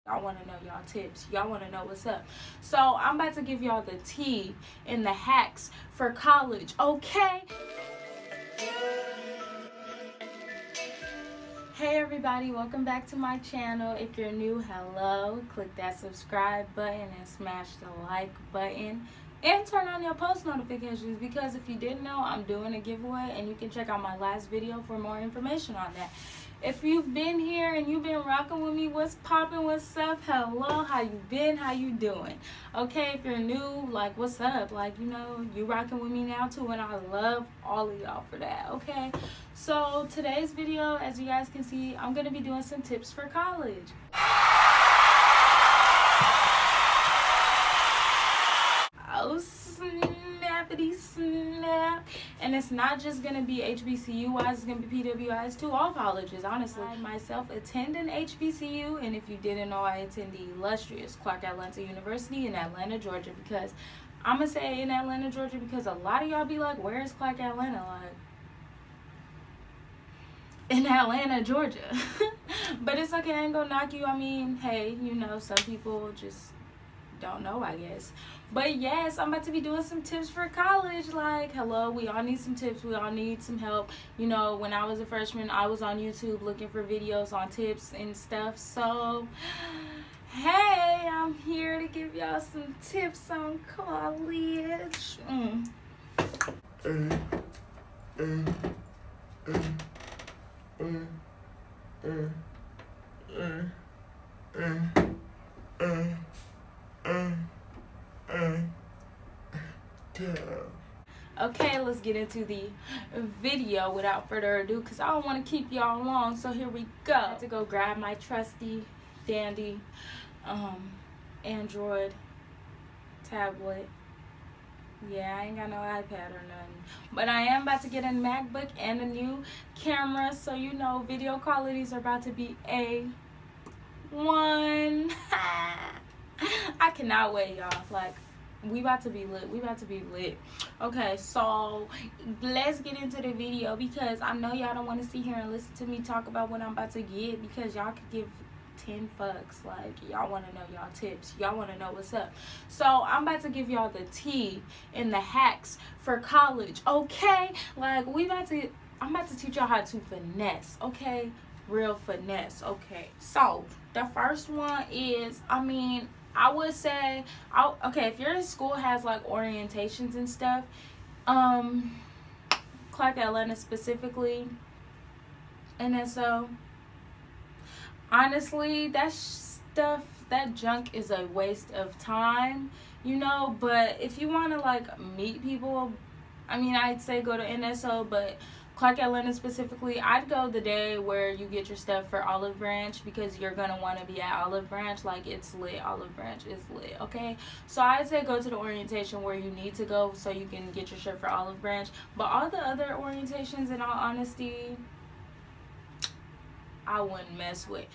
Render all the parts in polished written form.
Y'all want to know y'all tips. Y'all want to know what's up. So I'm about to give y'all the tea and the hacks for college, okay? Hey everybody, welcome back to my channel. If you're new, hello. Click that subscribe button and smash the like button. And turn on your post notifications, because if you didn't know, I'm doing a giveaway and you can check out my last video for more information on that. If you've been here and you've been rocking with me, what's poppin', what's up, hello, how you been, how you doing? Okay, if you're new, like, what's up? Like, you know, you rocking with me now too, and I love all of y'all for that, okay? So today's video, as you guys can see, I'm gonna be doing some tips for college. Oh snappity snap. And it's not just gonna be HBCU wise, it's gonna be PWIs too, all colleges, honestly. I myself attend an HBCU, and if you didn't know, I attend the illustrious Clark Atlanta University in Atlanta, Georgia, because I'm gonna say in Atlanta, Georgia, because a lot of y'all be like, where is Clark Atlanta? Like, in Atlanta, Georgia. But it's okay, I ain't gonna knock you. I mean, hey, you know, some people just don't know, I guess. But yes, I'm about to be doing some tips for college. Like, hello, we all need some tips, we all need some help. You know, when I was a freshman, I was on YouTube looking for videos on tips and stuff. So hey, I'm here to give y'all some tips on college. Okay, let's get into the video without further ado, because I don't want to keep y'all long. So here we go. I have to go grab my trusty dandy Android tablet. Yeah, I ain't got no iPad or nothing, but I am about to get a MacBook and a new camera, so you know video qualities are about to be A1. I cannot wait, y'all. Like, we about to be lit. We about to be lit. Okay, so let's get into the video, because I know y'all don't want to sit here and listen to me talk about what I'm about to get, because y'all could give 10 fucks. Like, y'all want to know y'all tips, y'all want to know what's up. So I'm about to give y'all the tea and the hacks for college, okay? Like, I'm about to teach y'all how to finesse, okay? Real finesse. Okay, so the first one is, I would say, okay, if your school has like orientations and stuff, Clark Atlanta specifically, and so honestly, that stuff, that junk is a waste of time, you know. But if you want to like meet people, I'd say go to NSO, but Clark Atlanta specifically, I'd go the day where you get your stuff for Olive Branch, because you're going to want to be at Olive Branch. Like, it's lit. Olive Branch is lit, okay? So I'd say go to the orientation where you need to go so you can get your shirt for Olive Branch. But all the other orientations, in all honesty, I wouldn't mess with.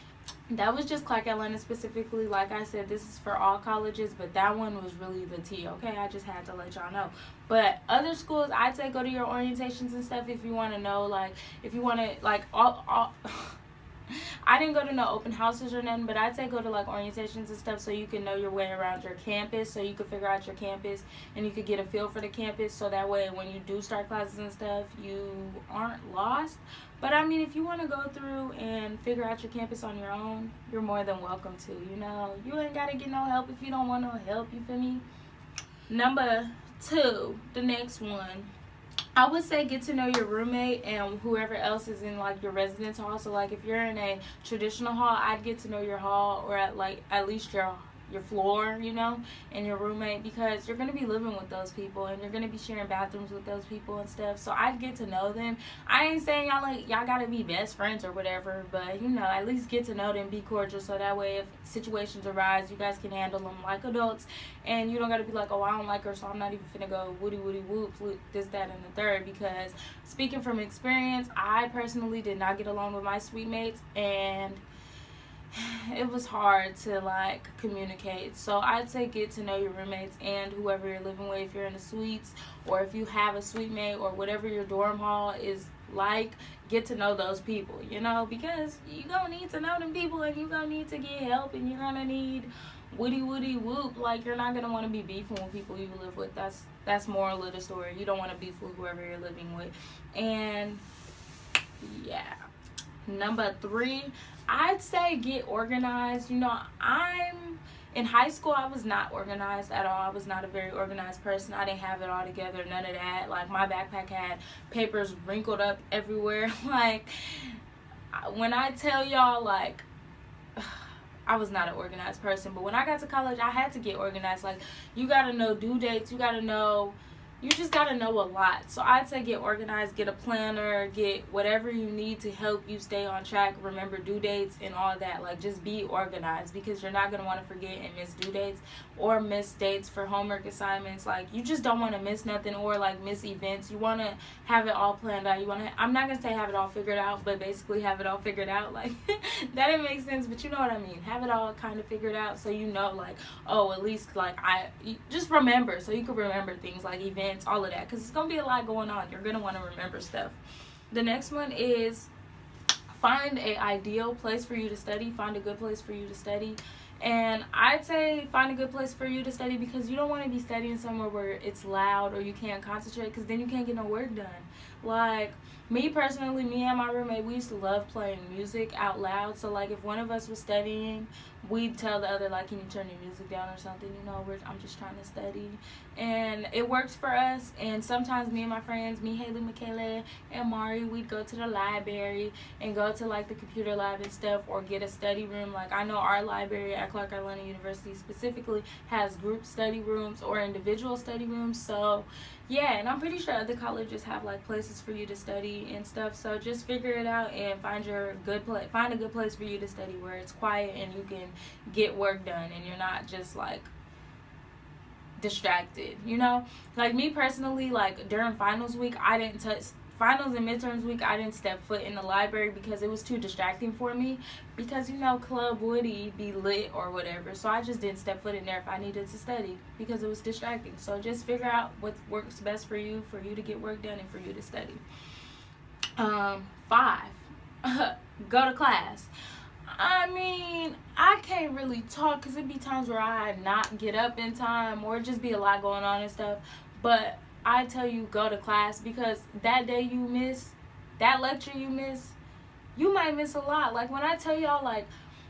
That was just Clark Atlanta specifically. Like I said, this is for all colleges, but that one was really the tea, okay? I just had to let y'all know. But other schools, I'd say go to your orientations and stuff if you want to know, like, if you want to, like, all I didn't go to no open houses or nothing, but I'd say go to like orientations and stuff so you can know your way around your campus, so you can figure out your campus and you could get a feel for the campus, so that way when you do start classes and stuff, you aren't lost. But if you want to go through and figure out your campus on your own, you're more than welcome to, you know. You ain't got to get no help if you don't want no help, you feel me? Number 2, the next one, I would say get to know your roommate and whoever else is in like your residence hall. So like if you're in a traditional hall, I'd get to know your hall, or at least your floor, you know, and your roommate, because you're going to be living with those people and you're going to be sharing bathrooms with those people and stuff. So I'd get to know them. I ain't saying y'all got to be best friends or whatever, but you know, at least get to know them, be cordial, so that way if situations arise, you guys can handle them like adults, and you don't got to be like, oh, I don't like her, so I'm not even finna go woody whoops, this, that, and the third. Because speaking from experience, I personally did not get along with my suite mates, and it was hard to like communicate. So I'd say get to know your roommates and whoever you're living with, if you're in the suites, or if you have a suite mate, or whatever your dorm hall is get to know those people, you know, because you gonna need to know them people, and you gonna need to get help, and you're gonna need woody whoop. Like, you're not gonna want to be beefing with people you live with. That's moral of the story. You don't want to beef with whoever you're living with. And yeah, number 3, I'd say get organized. You know, in high school, I was not organized at all. I was not a very organized person. I didn't have it all together, none of that. Like, my backpack had papers wrinkled up everywhere. Like, when I tell y'all, like, I was not an organized person. But when I got to college, I had to get organized. Like, you got to know due dates. You just got to know a lot. So I'd say get organized, get a planner, get whatever you need to help you stay on track, remember due dates and all that. Like, just be organized, because you're not going to want to forget and miss due dates or miss dates for homework assignments. Like, you just don't want to miss nothing, or like miss events. You want to have it all planned out. I'm not going to say have it all figured out, but basically have it all figured out. Like, that didn't make sense, but you know what I mean. Have it all kind of figured out, so you know, like, oh, at least, like, just remember, so you can remember things like events, all of that, because it's gonna be a lot going on. You're gonna want to remember stuff. The next one is find a ideal place for you to study. Find a good place for you to study. And I'd say find a good place for you to study, because you don't want to be studying somewhere where it's loud or you can't concentrate, because then you can't get no work done. Like, me personally, me and my roommate, we used to love playing music out loud. So, like, if one of us was studying, we'd tell the other, like, can you turn your music down or something? You know, I'm just trying to study. And it works for us. And sometimes me and my friends, me, Haley, Michaela, and Mari, we'd go to the library and go to, like, the computer lab and stuff, or get a study room. Like, I know our library at Clark Atlanta University specifically has group study rooms or individual study rooms. So, yeah, and I'm pretty sure other colleges have, like, places for you to study and stuff. So just figure it out and find a good place for you to study where it's quiet and you can get work done and you're not just, like, distracted, you know? Like, me personally, like, during finals week, finals and midterms week, I didn't step foot in the library because it was too distracting for me, because, you know, Club Woody be lit or whatever. So I just didn't step foot in there if I needed to study, because it was distracting. So just figure out what works best for you to get work done and for you to study. 5, go to class. I mean, I can't really talk because it be times where I not get up in time, or just be a lot going on and stuff. But I tell you, go to class, because that day you miss, that lecture you miss, you might miss a lot. Like, when I tell y'all, like,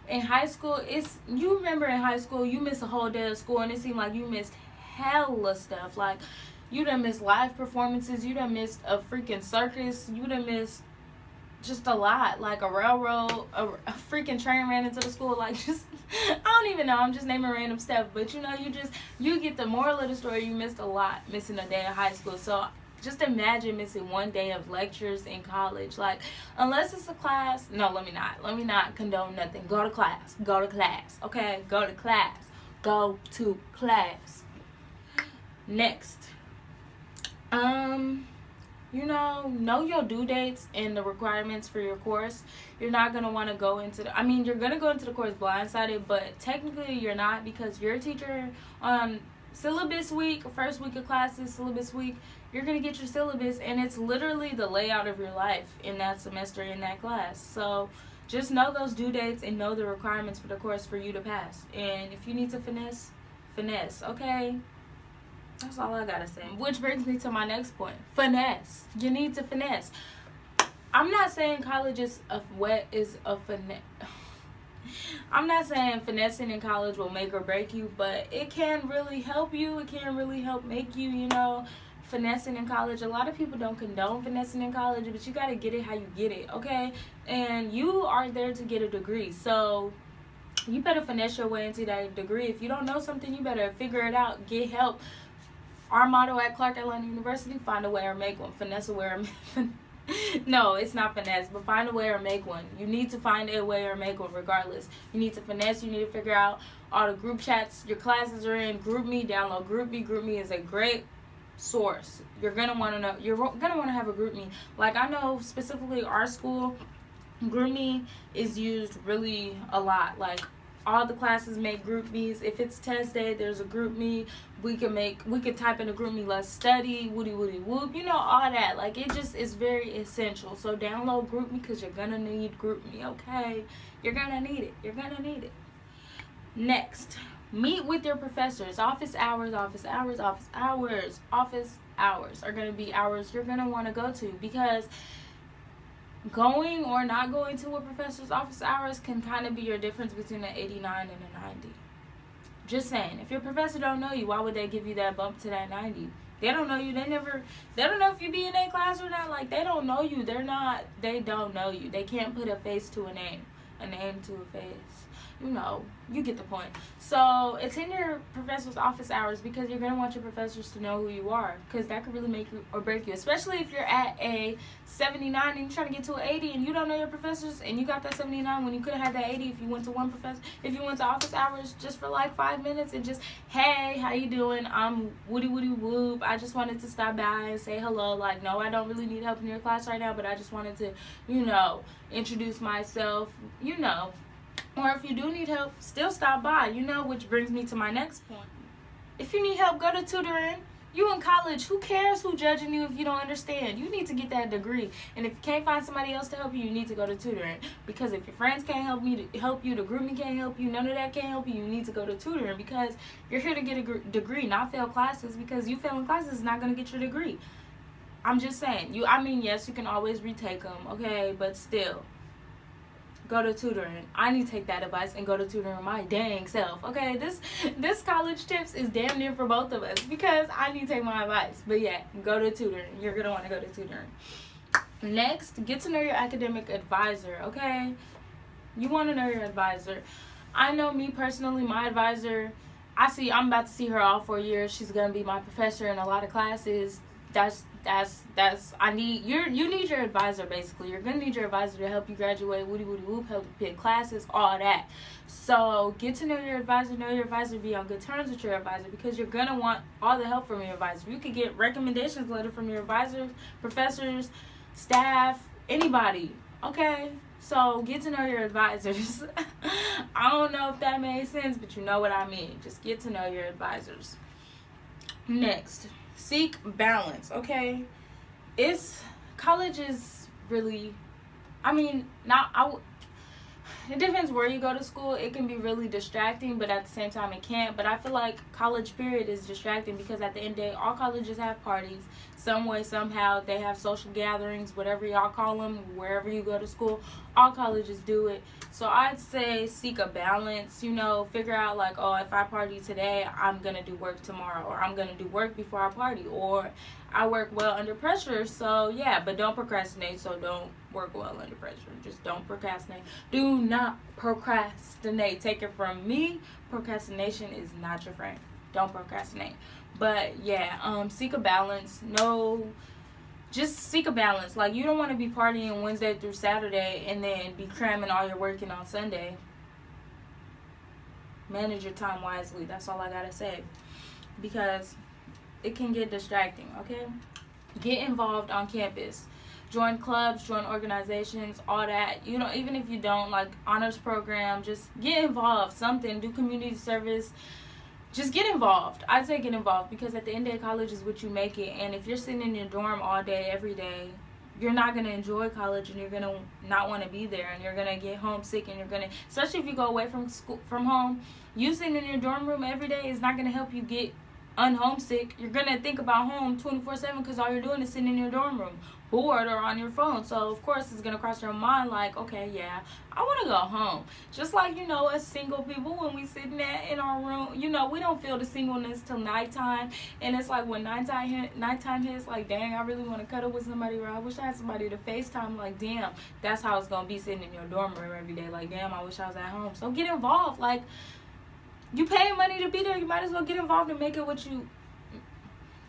in high school, you remember in high school, you miss a whole day of school and it seemed like you missed hella stuff. Like, you done missed live performances, you done missed a freaking circus, you done missed just a lot. Like, a railroad, a freaking train ran into the school. Like, just, I don't even know, I'm just naming random stuff. But, you know, you get the moral of the story. You missed a lot missing a day of high school. So just imagine missing one day of lectures in college. Like, unless it's a class, no, let me not condone nothing. Go to class, okay? Go to class. Next, you know your due dates and the requirements for your course. You're not going to want to go into you're going to go into the course blindsided, but technically you're not, because your teacher on syllabus week, first week of classes, syllabus week, you're going to get your syllabus, and it's literally the layout of your life in that semester, in that class. So just know those due dates and know the requirements for the course for you to pass. And if you need to finesse, okay? That's all I gotta say. Which brings me to my next point. Finesse. You need to finesse. I'm not saying college is a finesse. I'm not saying finessing in college will make or break you, but it can really help you. It can really help make you, you know, finessing in college. A lot of people don't condone finessing in college, but you gotta get it how you get it, okay? And you are there to get a degree, so you better finesse your way into that degree. If you don't know something, you better figure it out, get help. Our motto at Clark Atlanta University, find a way or make one. Finesse a way or make No, it's not finesse, but find a way or make one. You need to find a way or make one regardless. You need to finesse. You need to figure out all the group chats your classes are in. GroupMe, download GroupMe. GroupMe is a great source. You're going to want to know. You're going to want to have a GroupMe. Like, I know specifically our school, GroupMe is used really a lot. Like, all the classes make group me's. If it's test day, there's a group me. We could type in a group me, let's study, woody whoop, you know, all that. Like, it just is very essential. So download group me, because you're gonna need group me, okay? You're gonna need it. You're gonna need it. Next, meet with your professors. Office hours are gonna be hours you're gonna want to go to, because going or not going to a professor's office hours can kind of be your difference between an 89 and a 90. Just saying. If your professor don't know you, why would they give you that bump to that 90? They don't know you. They don't know if you be in their class or not. Like, they don't know you. They don't know you. They can't put a face to a name to a face. You know, you get the point. So attend your professor's office hours, because you're going to want your professors to know who you are, because that could really make you or break you, especially if you're at a 79 and you're trying to get to an 80 and you don't know your professors, and you got that 79 when you could have had that 80 if you went to one professor. If you went to office hours just for like 5 minutes and just, hey, how you doing? I'm woody whoop. I just wanted to stop by and say hello. Like, no, I don't really need help in your class right now, but I just wanted to, you know, introduce myself, you know. Or if you do need help, still stop by, you know, which brings me to my next point. If you need help, go to tutoring. You in college, who cares who judging you if you don't understand? You need to get that degree. And if you can't find somebody else to help you, you need to go to tutoring. Because if your friends can't help you, the group can't help you, none of that can't help you, you need to go to tutoring, because you're here to get a degree, not fail classes, because you failing classes is not going to get your degree. I'm just saying. Yes, you can always retake them, okay, but still. Go to tutoring. I need to take that advice and go to tutoring my dang self. Okay, this college tips is damn near for both of us, because I need to take my advice. But yeah, go to tutoring. You're gonna want to go to tutoring. Next, get to know your academic advisor. Okay, you want to know your advisor. I know me personally, my advisor. I'm about to see her all 4 years. She's gonna be my professor in a lot of classes. You need your advisor, basically. You're gonna need your advisor to help you graduate, woody whoop, help you pick classes, all that. So get to know your advisor, be on good terms with your advisor, because you're gonna want all the help from your advisor. You could get recommendations letter from your advisors, professors, staff, anybody, okay? So get to know your advisors. I don't know if that made sense, but you know what I mean. Just get to know your advisors. Next, seek balance, okay? College is really, it depends where you go to school. It can be really distracting, but at the same time it can't. But I feel like college period is distracting, because at the end of the day, all colleges have parties. Some way, somehow, they have social gatherings, whatever y'all call them, wherever you go to school. All colleges do it. So I'd say seek a balance, you know, figure out like, oh, if I party today, I'm going to do work tomorrow, or I'm going to do work before I party, or I work well under pressure. So yeah, but don't procrastinate. So don't work well under pressure. Just don't procrastinate. Do not procrastinate. Take it from me. Procrastination is not your friend. Don't procrastinate. But yeah, seek a balance. Just seek a balance. Like, you don't want to be partying Wednesday through Saturday and then be cramming all your work in on Sunday. Manage your time wisely. That's all I gotta say, because it can get distracting, okay? Get involved on campus. Join clubs, join organizations, all that. You know, even if you don't, like honors program, just get involved. Something, do community service. Just get involved. I'd say get involved, because at the end of the day, college is what you make it. And if you're sitting in your dorm all day, every day, you're not going to enjoy college, and you're going to not want to be there, and you're going to get homesick, and you're going to, especially if you go away from school, from home, you sitting in your dorm room every day is not going to help you get unhomesick. You're going to think about home 24/7, because all you're doing is sitting in your dorm room, bored, or on your phone. So of course it's going to cross your mind like, okay, yeah, I want to go home. Just like, you know, as single people, when we sitting there in our room, you know, we don't feel the singleness till nighttime. And it's like when nighttime hits, like, dang, I really want to cuddle with somebody, or I wish I had somebody to FaceTime. Like, damn, that's how it's going to be sitting in your dorm room every day. Like, damn, I wish I was at home. So get involved. Like, you paying money to be there, you might as well get involved and make it what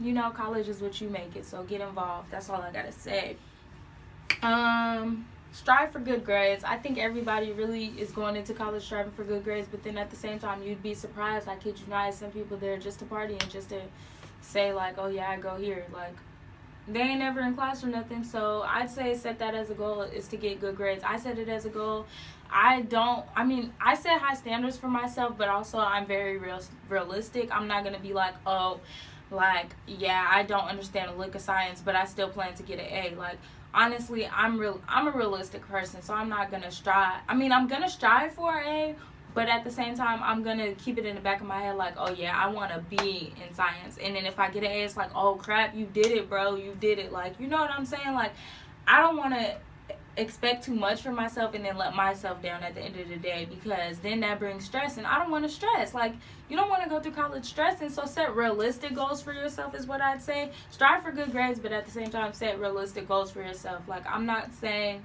you know, college is what you make it. So get involved. That's all I gotta say. Strive for good grades. I think everybody really is going into college striving for good grades, but then at the same time, you'd be surprised. I kid you not, some people there just to party and just to say like, oh yeah, I go here. Like, they ain't never in class or nothing. So I'd say set that as a goal, is to get good grades. I set it as a goal. I set high standards for myself, but also I'm very realistic. I'm not going to be like, oh, like, yeah, I don't understand a lick of science, but I still plan to get an A. Like, honestly, I'm a realistic person, so I'm not going to strive. I mean, I'm going to strive for an A, but at the same time, I'm going to keep it in the back of my head like, oh, yeah, I want to be in science. And then if I get an A, it's like, oh, crap, you did it, bro. You did it. Like, you know what I'm saying? Like, I don't want to expect too much for myself and then let myself down at the end of the day, because then that brings stress, and I don't want to stress. Like, you don't want to go through college stressing, so set realistic goals for yourself is what I'd say. Strive for good grades, but at the same time, set realistic goals for yourself. Like, I'm not saying,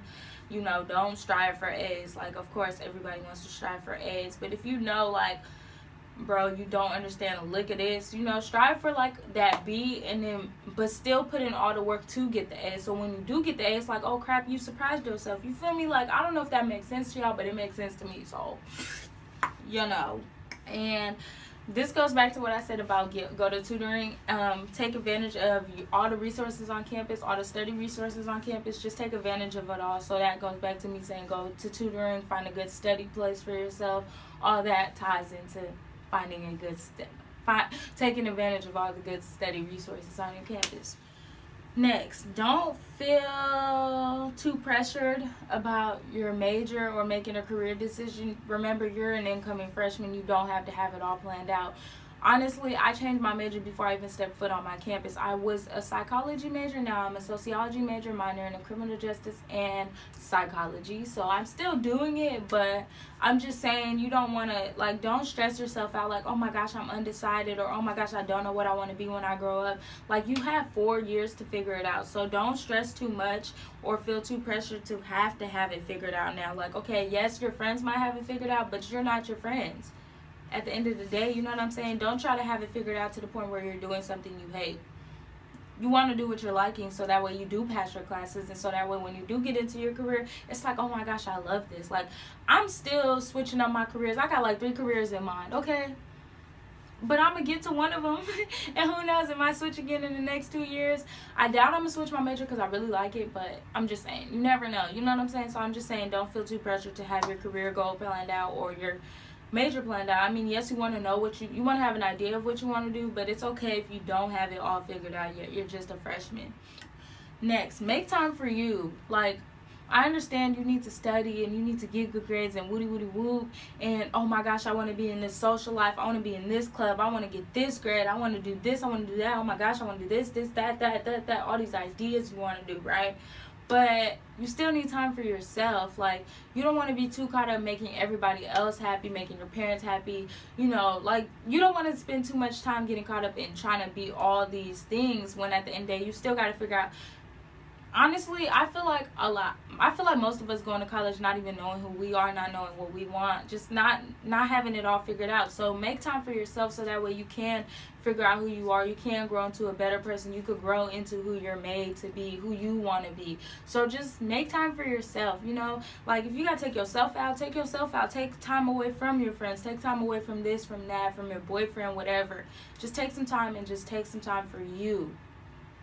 you know, don't strive for A's. Like, of course, everybody wants to strive for A's, but if you know, like, bro, you don't understand a lick of this, you know, strive for like that B, and then but still put in all the work to get the A. So when you do get the A, it's like, oh crap, you surprised yourself. You feel me? Like, I don't know if that makes sense to y'all, but it makes sense to me. So, you know, and this goes back to what I said about go to tutoring. Take advantage of all the resources on campus, all the study resources on campus. Just take advantage of it all. So that goes back to me saying go to tutoring, find a good study place for yourself. All that ties into finding a good taking advantage of all the good study resources on your campus. Next, don't feel too pressured about your major or making a career decision. Remember, you're an incoming freshman. You don't have to have it all planned out. Honestly, I changed my major before I even stepped foot on my campus. I was a psychology major. Now I'm a sociology major, minoring in criminal justice and psychology. So I'm still doing it, but I'm just saying, you don't want to, like, don't stress yourself out like, oh my gosh, I'm undecided, or oh my gosh, I don't know what I want to be when I grow up. Like, you have 4 years to figure it out. So don't stress too much or feel too pressured to have it figured out now. Like, okay, yes, your friends might have it figured out, but you're not your friends. At the end of the day, you know what I'm saying? Don't try to have it figured out to the point where you're doing something you hate. You want to do what you're liking, so that way you do pass your classes, and so that way when you do get into your career, it's like, oh my gosh, I love this. Like, I'm still switching up my careers. I got like 3 careers in mind, okay? But I'm going to get to one of them, and who knows, it might switch again in the next 2 years. I doubt I'm going to switch my major because I really like it, but I'm just saying, you never know. You know what I'm saying? So I'm just saying, don't feel too pressured to have your career goal planned out or your major planned out. I mean, yes, you want to know what you want to have an idea of what you want to do, but it's okay if you don't have it all figured out yet. You're just a freshman. Next, make time for you. Like, I understand you need to study and you need to get good grades and woody whoop, and oh my gosh, I want to be in this social life, I want to be in this club, I want to get this grade, I want to do this, I want to do that, oh my gosh, I want to do this, that, all these ideas you want to do, right? But you still need time for yourself. Like, you don't want to be too caught up making everybody else happy, making your parents happy. You know, like, you don't want to spend too much time getting caught up in trying to be all these things when at the end of the day, you still got to figure out. Honestly, I feel like most of us going to college not even knowing who we are, not knowing what we want, just not having it all figured out. So make time for yourself so that way you can figure out who you are. You can grow into a better person. You could grow into who you're made to be, who you want to be. So just make time for yourself, you know? Like, if you got to take yourself out, take yourself out. Take time away from your friends. Take time away from this, from that, from your boyfriend, whatever. Just take some time and just take some time for you,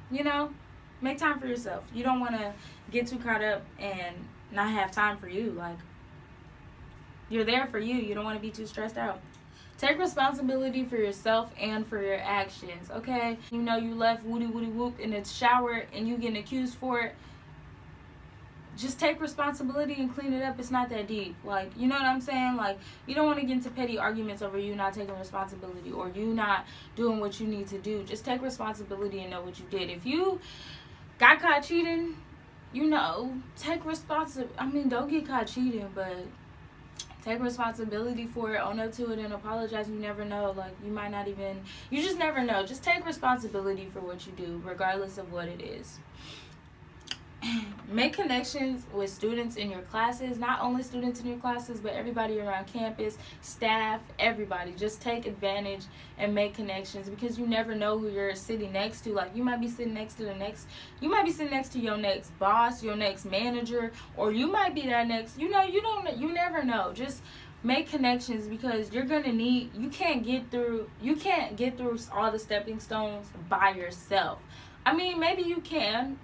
you know? Make time for yourself. You don't want to get too caught up and not have time for you. Like, you're there for you. You don't want to be too stressed out. Take responsibility for yourself and for your actions, okay? You know you left woody whoop in the shower and you getting accused for it. Just take responsibility and clean it up. It's not that deep. Like, you know what I'm saying? Like, you don't want to get into petty arguments over you not taking responsibility or you not doing what you need to do. Just take responsibility and know what you did. If you got caught cheating, you know, take responsibility. I mean, don't get caught cheating, but take responsibility for it, own up to it, and apologize. You never know. Like, you might not even, you just never know. Just take responsibility for what you do, regardless of what it is. Make connections with students in your classes, not only students in your classes, but everybody around campus, staff, everybody. Just take advantage and make connections, because you never know who you're sitting next to. Like, you might be sitting next to your next boss, your next manager, or you might be that next, you know, you never know. Just make connections, because you're gonna need, you can't get through all the stepping stones by yourself. I mean, maybe you can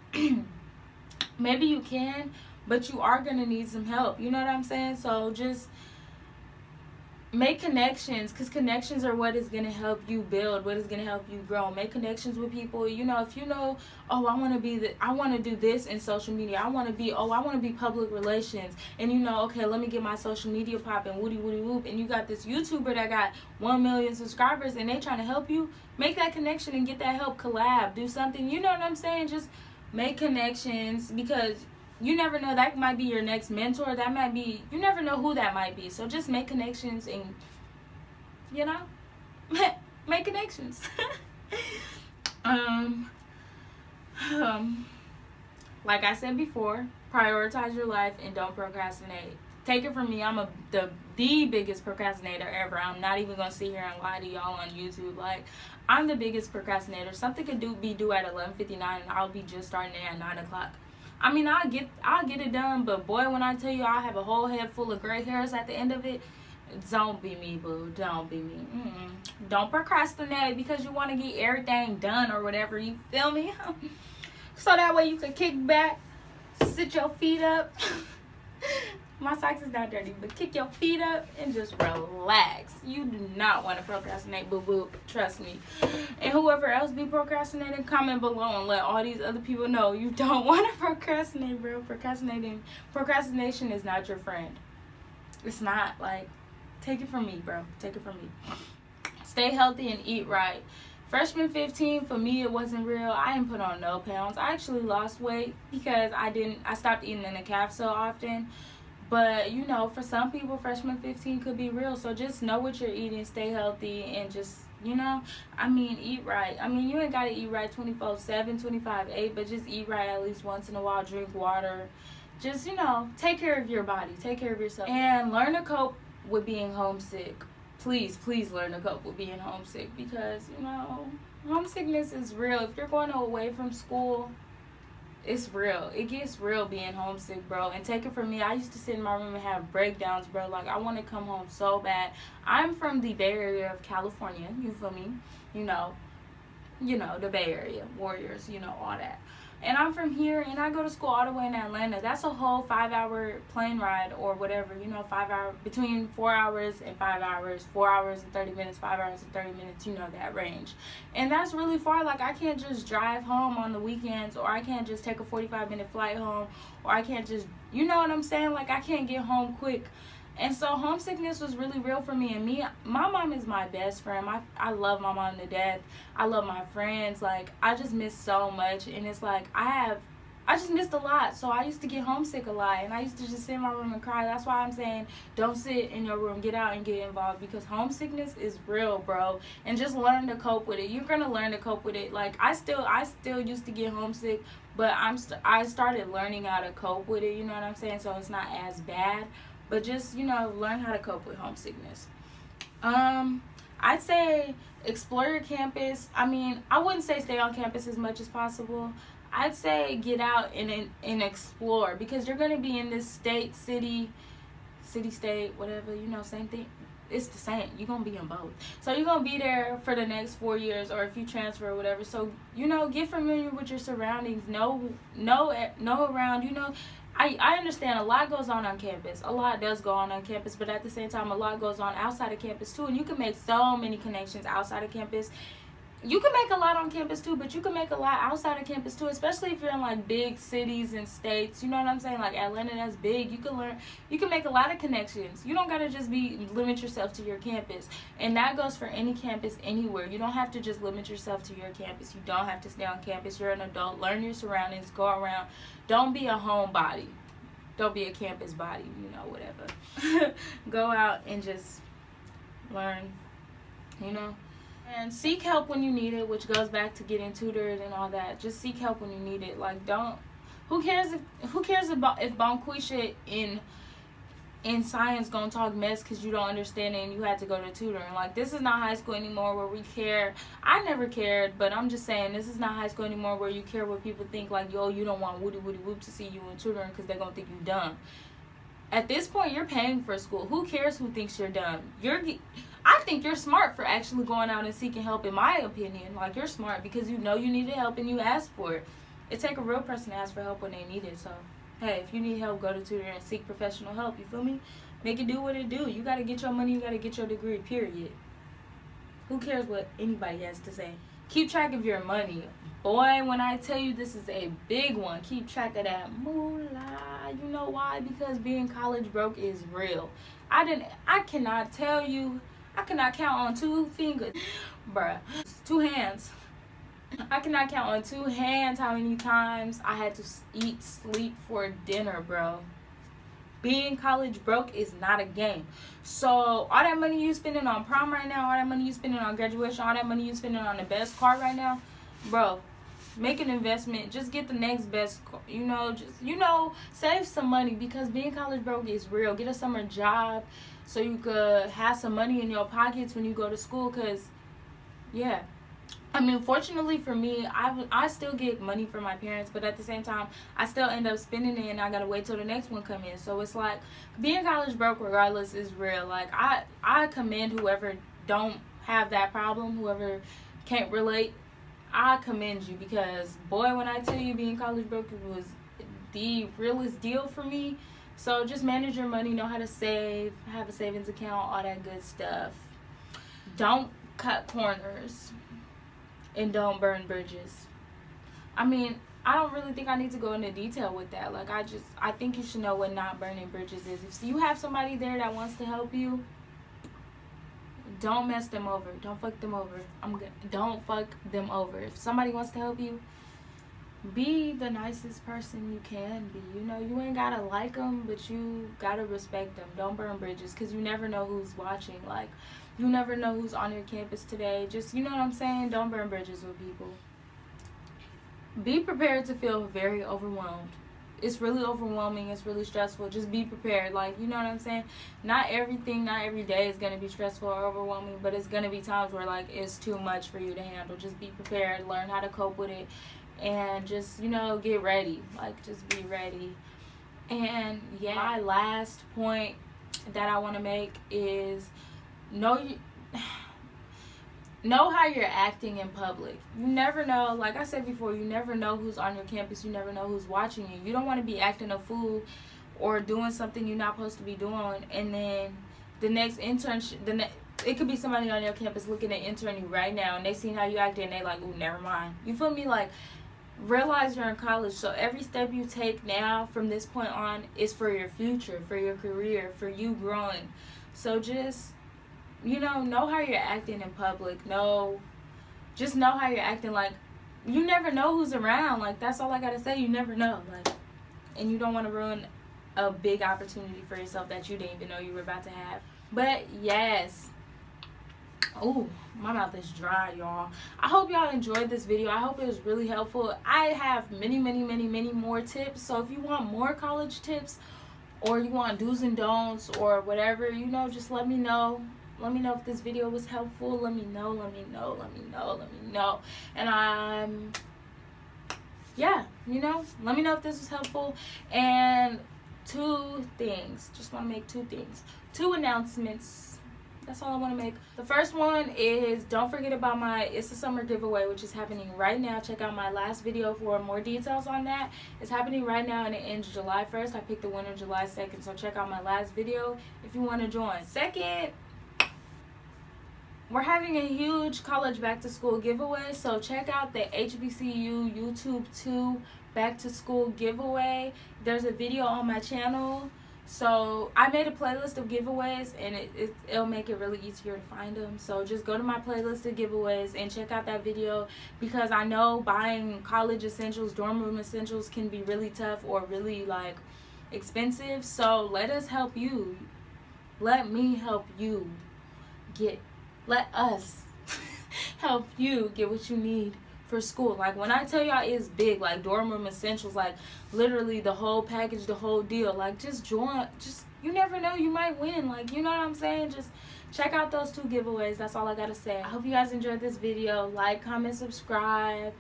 maybe you can, but you are going to need some help. You know what I'm saying? So just make connections, because connections are what is going to help you build, what is going to help you grow. Make connections with people. You know, if you know, oh, I want to do this in social media. I want to be public relations. And you know, okay, let me get my social media popping, woody whoop. And you got this YouTuber that got 1 million subscribers and they trying to help you. Make that connection and get that help. Collab, do something. You know what I'm saying? Just make connections, because you never know, that might be your next mentor. That might be, you never know who that might be. So just make connections and, you know, make connections. Like I said before, prioritize your life and don't procrastinate. Take it from me, I'm the biggest procrastinator ever. I'm not even gonna sit here and lie to y'all on YouTube. Like, I'm the biggest procrastinator. Something could be due at 11:59 and I'll be just starting it at 9 o'clock. I mean, I'll get it done, but boy, when I tell you I have a whole head full of gray hairs at the end of it, don't be me, boo. Don't be me. Don't procrastinate because you want to get everything done or whatever. You feel me? So that way you can kick back, sit your feet up. My socks is not dirty, but kick your feet up and just relax. You do not want to procrastinate, boo-boo. Trust me. And whoever else be procrastinating, comment below and let all these other people know you don't want to procrastinate, bro. Procrastination is not your friend. It's not. Like, take it from me, bro. Take it from me. Stay healthy and eat right. Freshman 15, for me, it wasn't real. I didn't put on no pounds. I actually lost weight because I stopped eating in the caf so often. But, you know, for some people, freshman 15 could be real. So just know what you're eating, stay healthy, and just, you know, I mean, eat right. I mean, you ain't got to eat right 24/7, 25/8, but just eat right at least once in a while. Drink water. Just, you know, take care of your body. Take care of yourself. And learn to cope with being homesick. Please learn to cope with being homesick, because, you know, homesickness is real. If you're going away from school, it's real. It gets real being homesick, bro. And take it from me, I used to sit in my room and have breakdowns, bro. Like, I want to come home so bad. I'm from the Bay Area of California, you feel me? You know, the Bay Area, Warriors, you know, all that. And I'm from here, and I go to school all the way in Atlanta. That's a whole 5-hour plane ride or whatever, you know, between 4 hours and 5 hours, 4 hours and 30 minutes, 5 hours and 30 minutes, you know, that range. And that's really far. Like, I can't just drive home on the weekends, or I can't just take a 45-minute flight home, or I can't just, you know what I'm saying? Like, I can't get home quick. And so homesickness was really real for me. And my mom is my best friend. I love my mom to death. I love my friends. Like, I just miss so much. And it's like, I just missed a lot. So I used to get homesick a lot. And I used to just sit in my room and cry. That's why I'm saying, don't sit in your room. Get out and get involved. Because homesickness is real, bro. And just learn to cope with it. You're going to learn to cope with it. Like, I still used to get homesick. But I started learning how to cope with it. You know what I'm saying? So it's not as bad. But just, you know, learn how to cope with homesickness. I'd say explore your campus. I mean, I wouldn't say stay on campus as much as possible. I'd say get out and explore, because you're going to be in this state, city, state, whatever, you know, same thing. It's the same. You're going to be in both. So you're going to be there for the next 4 years, or if you transfer or whatever. So, you know, get familiar with your surroundings. Know around, you know. I understand a lot goes on campus. A lot does go on campus, but at the same time, a lot goes on outside of campus too. And you can make so many connections outside of campus. You can make a lot on campus too, but you can make a lot outside of campus too, especially if you're in like big cities and states. You know what I'm saying? Like Atlanta, that's big. You can make a lot of connections. You don't gotta just limit yourself to your campus. And that goes for any campus anywhere. You don't have to just limit yourself to your campus. You don't have to stay on campus. You're an adult. Learn your surroundings. Go around. Don't be a homebody. Don't be a campus body, you know, whatever. Go out and just learn, you know. And seek help when you need it, which goes back to getting tutored and all that. Just seek help when you need it. Like, who cares if Bonquisha in science gonna talk mess because you don't understand it and you had to go to tutoring. Like, this is not high school anymore where we care. I never cared, but I'm just saying, this is not high school anymore where you care what people think. Like, yo, you don't want woody whoop to see you in tutoring because they're gonna think you dumb. At this point, you're paying for school. Who cares who thinks you're dumb? I think you're smart for actually going out and seeking help, in my opinion. Like, you're smart because you know you needed help and you asked for it. It takes a real person to ask for help when they need it, so Hey, if you need help, go to tutor and seek professional help. You feel me? Make it do what it do. You got to get your money. You got to get your degree, period. Who cares what anybody has to say? Keep track of your money. Boy, when I tell you this is a big one, keep track of that moolah. You know why? Because being college broke is real. I cannot tell you, I cannot count on 2 fingers. Bruh, 2 hands. I cannot count on 2 hands how many times I had to eat, sleep for dinner, bro. Being college broke is not a game. So all that money you spending on prom right now, all that money you spending on graduation, all that money you spending on the best car right now, bro, make an investment. Just get the next best, save some money, because being college broke is real. Get a summer job so you could have some money in your pockets when you go to school, because, yeah. I mean, fortunately for me, I still get money from my parents, but at the same time, I still end up spending it, and I gotta wait till the next one come in. So it's like, being college broke regardless is real. Like, I commend whoever don't have that problem, whoever can't relate. I commend you, because boy, when I tell you being college broke was the realest deal for me. So just manage your money, know how to save, have a savings account, all that good stuff. Don't cut corners. And don't burn bridges. I mean, I don't really think I need to go into detail with that. Like, I think you should know what not burning bridges is. If you have somebody there that wants to help you, don't mess them over. Don't fuck them over. Don't fuck them over. If somebody wants to help you, be the nicest person you can be. You know, you ain't gotta like them, but you gotta respect them. Don't burn bridges, because you never know who's watching. Like, you never know who's on your campus today. Just, you know what I'm saying? Don't burn bridges with people. Be prepared to feel very overwhelmed. It's really overwhelming. It's really stressful. Just be prepared. Like, you know what I'm saying? Not everything, not every day is going to be stressful or overwhelming, but it's going to be times where, like, it's too much for you to handle. Just be prepared. Learn how to cope with it. And just, you know, get ready. Like, just be ready. And, yeah, my last point that I want to make is know how you're acting in public. You never know, like I said before, you never know who's on your campus. You never know who's watching you. You don't want to be acting a fool or doing something you're not supposed to be doing, and then the next internship, it could be somebody on your campus looking at interning right now, and they seen how you acted, and they like, ooh, never mind. You feel me? Like, realize you're in college, so every step you take now from this point on is for your future, for your career, for you growing. So just, you know how you're acting in public. Just know how you're acting. Like, you never know who's around. Like, that's all I gotta say. You never know. Like, and you don't want to ruin a big opportunity for yourself that you didn't even know you were about to have. But yes, oh, my mouth is dry, y'all. I hope y'all enjoyed this video. I hope it was really helpful. I have many more tips. So if you want more college tips, or you want do's and don'ts, or whatever, you know, just let me know. Let me know if this video was helpful. Let me know. And yeah, you know, let me know if this was helpful. And 2 things. Just want to make 2 things. 2 announcements. That's all I want to make. The first one is, don't forget about my It's a Summer giveaway, which is happening right now. Check out my last video for more details on that. It's happening right now, and it ends July 1st. I picked the winner July 2nd, so check out my last video if you want to join. Second, we're having a huge college back to school giveaway, so check out the HBCU YouTube 2 back to school giveaway. There's a video on my channel. So I made a playlist of giveaways, and it'll make it really easier to find them. So just go to my playlist of giveaways and check out that video, because I know buying college essentials, dorm room essentials can be really tough or really like expensive. So let us help you. Let me help you let us help you get what you need for school. Like, when I tell y'all it's big, like dorm room essentials, like literally the whole package, the whole deal. Like, just join. Just, you never know, you might win. Like, you know what I'm saying? Just check out those 2 giveaways. That's all I gotta say. I hope you guys enjoyed this video. Like, comment, subscribe,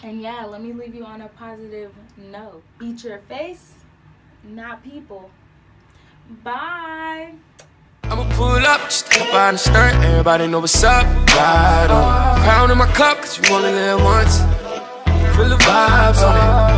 and yeah, let me leave you on a positive note. Eat your face, not people. Bye. I'ma pull up, just step out and skirt. Everybody know what's up. Ride on. Crown in my cup, cause you only live once. Feel the vibes on it.